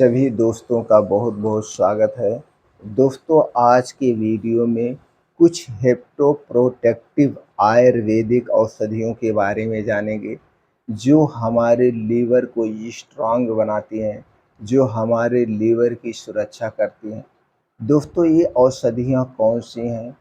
सभी दोस्तों का बहुत बहुत स्वागत है। दोस्तों, आज के वीडियो में कुछ हेप्टोप्रोटेक्टिव आयुर्वेदिक औषधियों के बारे में जानेंगे जो हमारे लीवर को स्ट्रांग बनाती हैं, जो हमारे लीवर की सुरक्षा करती हैं। दोस्तों, ये औषधियाँ कौन सी हैं?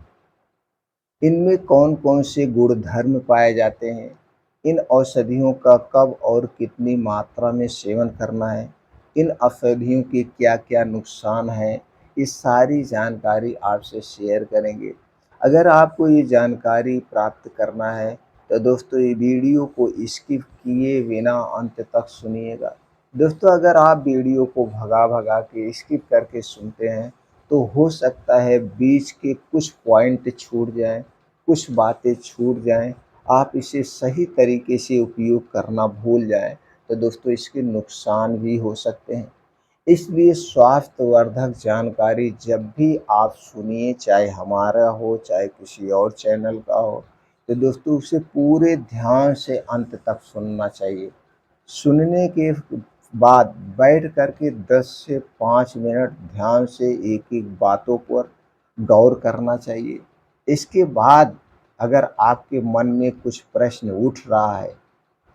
इनमें कौन-कौन से गुणधर्म पाए जाते हैं? इन औषधियों का कब और कितनी मात्रा में सेवन करना है? इन औषधियों के क्या-क्या नुकसान हैं? ये सारी जानकारी आपसे शेयर करेंगे। अगर आपको ये जानकारी प्राप्त करना है, तो दोस्तों ये वीडियो को स्किप किए बिना अंत तक सुनिएगा। दोस्तों, अगर आप वीडियो को भगा-भगा के स्किप करके सुनते हैं, तो हो सकता है बीच के कुछ पॉइंट छूट जाएँ, कुछ बातें छूट जाएँ, आप इसे सही तरीके से उपयोग करना भूल जाएँ, तो दोस्तों इसके नुकसान भी हो सकते हैं। इसलिए स्वास्थ्यवर्धक जानकारी जब भी आप सुनिए, चाहे हमारा हो, चाहे किसी और चैनल का हो, तो दोस्तों उसे पूरे ध्यान से अंत तक सुनना चाहिए। सुनने के बाद बैठ कर के 10 से 5 मिनट ध्यान से एक-एक बातों पर गौर करना चाहिए। इसके बाद अगर आपके मन में कुछ प्रश्न उठ रहा है,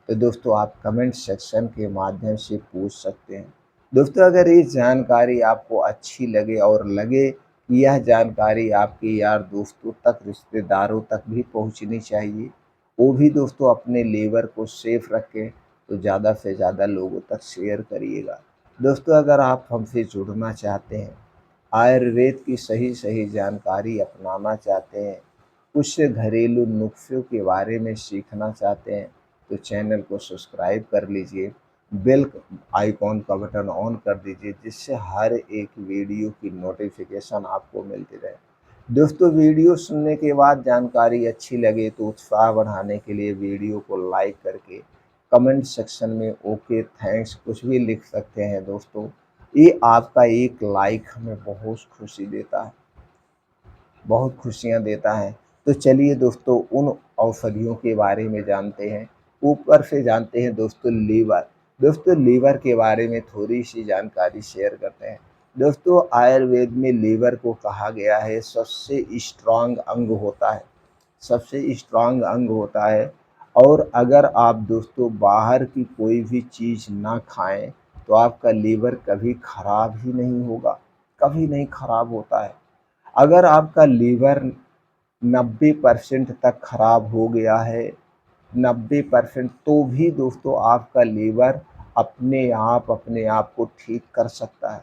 तो दोस्तों आप कमेंट सेक्शन के माध्यम से पूछ सकते हैं। दोस्तों, अगर ये जानकारी आपको अच्छी लगे और लगे कि यह जानकारी आपके यार दोस्तों तक, रिश्तेदारों तक भी पहुंचनी चाहिए, वो भी दोस्तों अपने लीवर को सेफ रखें, तो ज़्यादा से ज़्यादा लोगों तक शेयर करिएगा। दोस्तों, अगर आप हमसे जुड़ना चाहते हैं, आयुर्वेद की सही-सही जानकारी अपनाना चाहते हैं, कुछ घरेलू नुस्ख़ों के बारे में सीखना चाहते हैं, तो चैनल को सब्सक्राइब कर लीजिए, बेल आइकॉन का बटन ऑन कर दीजिए, जिससे हर एक वीडियो की नोटिफ़िकेशन आपको मिलती रहे। दोस्तों, वीडियो सुनने के बाद जानकारी अच्छी लगे तो उत्साह बढ़ाने के लिए वीडियो को लाइक करके कमेंट सेक्शन में ओके, थैंक्स कुछ भी लिख सकते हैं दोस्तों। ये आपका एक लाइक हमें बहुत खुशी देता है, बहुत खुशियाँ देता है। तो चलिए दोस्तों उन औषधियों के बारे में जानते हैं। ऊपर से जानते हैं दोस्तों लीवर। दोस्तों, लीवर के बारे में थोड़ी-सी जानकारी शेयर करते हैं। दोस्तों, आयुर्वेद में लीवर को कहा गया है सबसे स्ट्रॉन्ग अंग होता है, सबसे स्ट्रॉन्ग अंग होता है। और अगर आप दोस्तों बाहर की कोई भी चीज़ ना खाएँ, तो आपका लीवर कभी खराब ही नहीं होगा, कभी नहीं खराब होता है। अगर आपका लीवर 90% तक खराब हो गया है, 90% तो भी दोस्तों आपका लीवर अपने आप को ठीक कर सकता है।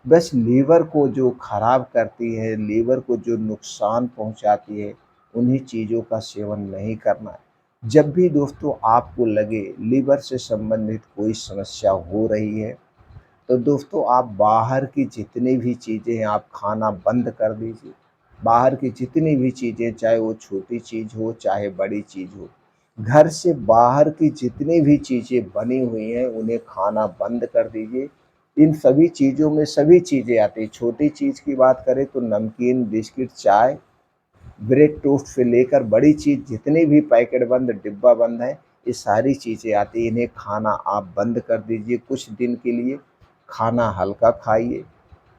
बस लीवर को जो खराब करती है, लीवर को जो नुकसान पहुंचाती है, उन्हीं चीज़ों का सेवन नहीं करना है। जब भी दोस्तों आपको लगे लीवर से संबंधित कोई समस्या हो रही है, तो दोस्तों आप बाहर की जितनी भी चीज़ें हैं आप खाना बंद कर दीजिए। बाहर की जितनी भी चीज़ें, चाहे वो छोटी चीज़ हो चाहे बड़ी चीज़ हो, घर से बाहर की जितनी भी चीज़ें बनी हुई हैं उन्हें खाना बंद कर दीजिए। इन सभी चीज़ों में सभी चीज़ें आती हैं। छोटी चीज़ की बात करें तो नमकीन, बिस्किट, चाय, ब्रेड टोस्ट से लेकर बड़ी चीज़ जितनी भी पैकेट बंद, डिब्बा बंद है, ये सारी चीज़ें आती हैं। इन्हें खाना आप बंद कर दीजिए कुछ दिन के लिए। खाना हल्का खाइए।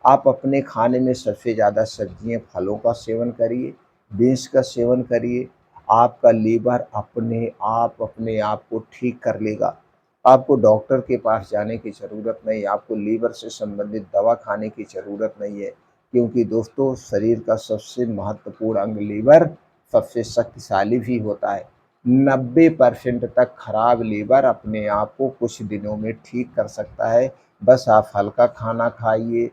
आप अपने खाने में सबसे ज़्यादा सब्जियाँ, फलों का सेवन करिए, बीन्स का सेवन करिए। आपका लीवर अपने आप को ठीक कर लेगा। आपको डॉक्टर के पास जाने की ज़रूरत नहीं, आपको लीवर से संबंधित दवा खाने की ज़रूरत नहीं है, क्योंकि दोस्तों शरीर का सबसे महत्वपूर्ण अंग लीवर सबसे शक्तिशाली भी होता है। 90% तक खराब लीवर अपने आप को कुछ दिनों में ठीक कर सकता है। बस आप हल्का खाना खाइए,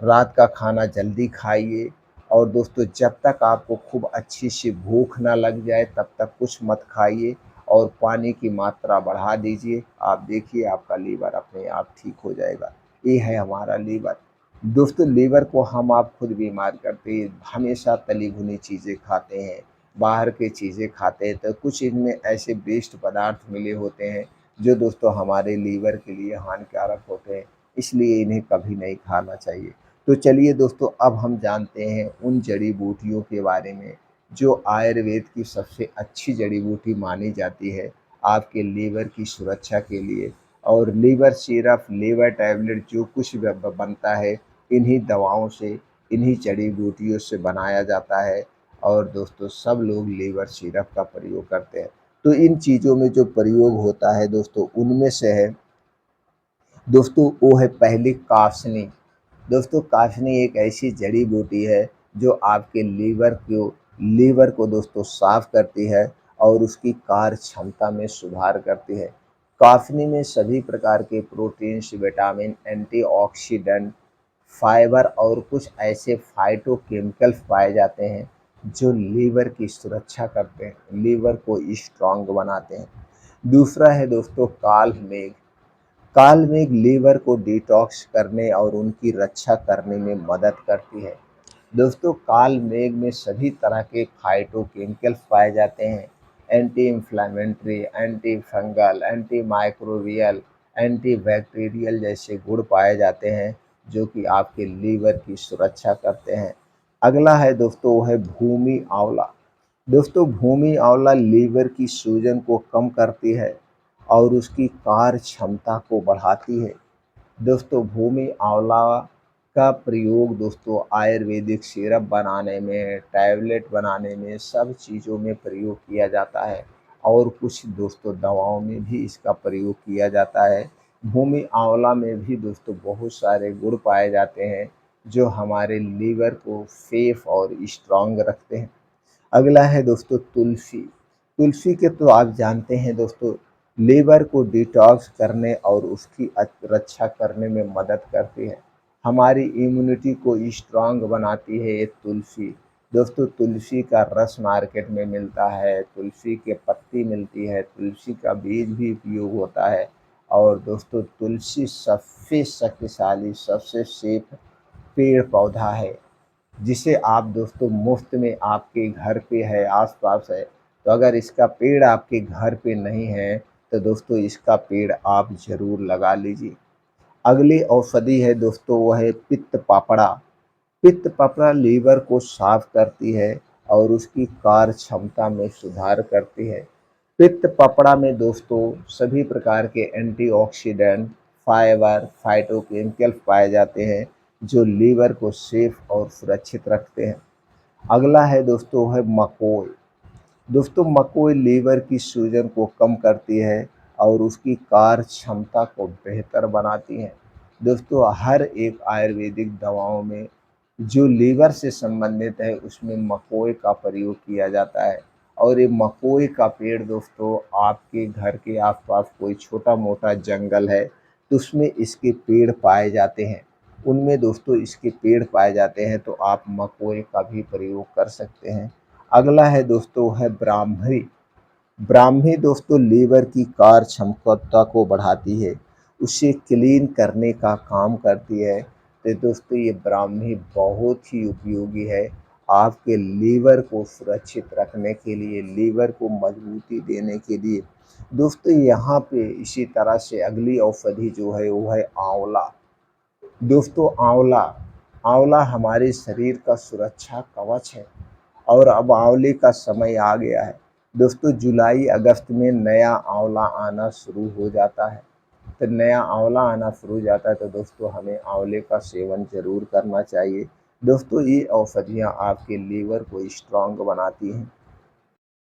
रात का खाना जल्दी खाइए, और दोस्तों जब तक आपको खूब अच्छी सी भूख ना लग जाए तब तक कुछ मत खाइए, और पानी की मात्रा बढ़ा दीजिए। आप देखिए आपका लीवर अपने आप ठीक हो जाएगा। ये है हमारा लीवर। दोस्तों, लीवर को हम आप खुद बीमार करते हैं, हमेशा तली भुनी चीज़ें खाते हैं, बाहर की चीज़ें खाते हैं, तो कुछ इनमें ऐसे वेस्ट पदार्थ मिले होते हैं जो दोस्तों हमारे लीवर के लिए हानिकारक होते हैं, इसलिए इन्हें कभी नहीं खाना चाहिए। तो चलिए दोस्तों अब हम जानते हैं उन जड़ी-बूटियों के बारे में जो आयुर्वेद की सबसे अच्छी जड़ी-बूटी मानी जाती है आपके लीवर की सुरक्षा के लिए। और लीवर सिरप, लीवर टैबलेट जो कुछ भी बनता है इन्हीं दवाओं से, इन्हीं जड़ी बूटियों से बनाया जाता है और दोस्तों सब लोग लीवर सिरप का प्रयोग करते हैं। तो इन चीज़ों में जो प्रयोग होता है दोस्तों उनमें से है दोस्तों वो है पहली कासनी। दोस्तों कासनी एक ऐसी जड़ी बूटी है जो आपके लीवर को दोस्तों साफ करती है और उसकी कार्य क्षमता में सुधार करती है। काफनी में सभी प्रकार के प्रोटीन्स, विटामिन, एंटीऑक्सीडेंट, फाइबर और कुछ ऐसे फाइटोकेमिकल्स पाए जाते हैं जो लीवर की सुरक्षा करते हैं, लीवर को स्ट्रांग बनाते हैं। दूसरा है दोस्तों काल मेघ। काल मेघ लीवर को डिटॉक्स करने और उनकी रक्षा करने में मदद करती है। दोस्तों काल मेघ में सभी तरह के फाइटोकेमिकल्स पाए जाते हैं, anti inflammatory, anti fungal, anti microbial, anti bacterial जैसे गुण पाए जाते हैं जो कि आपके लीवर की सुरक्षा करते हैं। अगला है दोस्तों वो है भूमि आंवला। दोस्तों भूमि आंवला लीवर की सूजन को कम करती है और उसकी कार्य क्षमता को बढ़ाती है। दोस्तों भूमि आंवला का प्रयोग दोस्तों आयुर्वेदिक सिरप बनाने में, टैबलेट बनाने में, सब चीज़ों में प्रयोग किया जाता है और कुछ दोस्तों दवाओं में भी इसका प्रयोग किया जाता है। भूमि आंवला में भी दोस्तों बहुत सारे गुण पाए जाते हैं जो हमारे लीवर को सेफ और स्ट्रांग रखते हैं। अगला है दोस्तों तुलसी। तुलसी के तो आप जानते हैं दोस्तों लीवर को डिटॉक्स करने और उसकी रक्षा करने में मदद करती है, हमारी इम्यूनिटी को स्ट्रांग बनाती है ये तुलसी। दोस्तों तुलसी का रस मार्केट में मिलता है, तुलसी के पत्ती मिलती है, तुलसी का बीज भी उपयोग होता है और दोस्तों तुलसी सबसे शक्तिशाली, सबसे सेफ पेड़ पौधा है जिसे आप दोस्तों मुफ्त में आपके घर पे है, आस-पास है, तो अगर इसका पेड़ आपके घर पे नहीं है, तो दोस्तों इसका पेड़ आप ज़रूर लगा लीजिए। अगली औषधि है दोस्तों वो है पित्त पापड़ा। पित्त पापड़ा लीवर को साफ करती है और उसकी कार्य क्षमता में सुधार करती है। पित्त पापड़ा में दोस्तों सभी प्रकार के एंटीऑक्सीडेंट, फाइबर, फाइटोकेमिकल्स पाए जाते हैं जो लीवर को सेफ और सुरक्षित रखते हैं। अगला है दोस्तों है मकोई। दोस्तों मकोई लीवर की सूजन को कम करती है और उसकी कार्य क्षमता को बेहतर बनाती है। दोस्तों हर एक आयुर्वेदिक दवाओं में जो लीवर से संबंधित है उसमें मकोई का प्रयोग किया जाता है और ये मकोई का पेड़ दोस्तों आपके घर के आसपास कोई छोटा मोटा जंगल है तो उसमें इसके पेड़ पाए जाते हैं, उनमें दोस्तों इसके पेड़ पाए जाते हैं तो आप मकोई का भी प्रयोग कर सकते हैं। अगला है दोस्तों है ब्राह्मी। ब्राह्मी दोस्तों लीवर की कार्य क्षमता को बढ़ाती है, उसे क्लीन करने का काम करती है। तो दोस्तों ये ब्राह्मी बहुत ही उपयोगी है आपके लीवर को सुरक्षित रखने के लिए, लीवर को मजबूती देने के लिए। दोस्तों यहाँ पे इसी तरह से अगली औषधि जो है वो है आंवला। दोस्तों आंवला आंवला हमारे शरीर का सुरक्षा कवच है और अब आंवले का समय आ गया है। दोस्तों जुलाई अगस्त में नया आंवला आना शुरू हो जाता है, तो नया आंवला आना शुरू हो जाता है तो दोस्तों हमें आंवले का सेवन ज़रूर करना चाहिए। दोस्तों ये औषधियाँ आपके लीवर को स्ट्रांग बनाती हैं,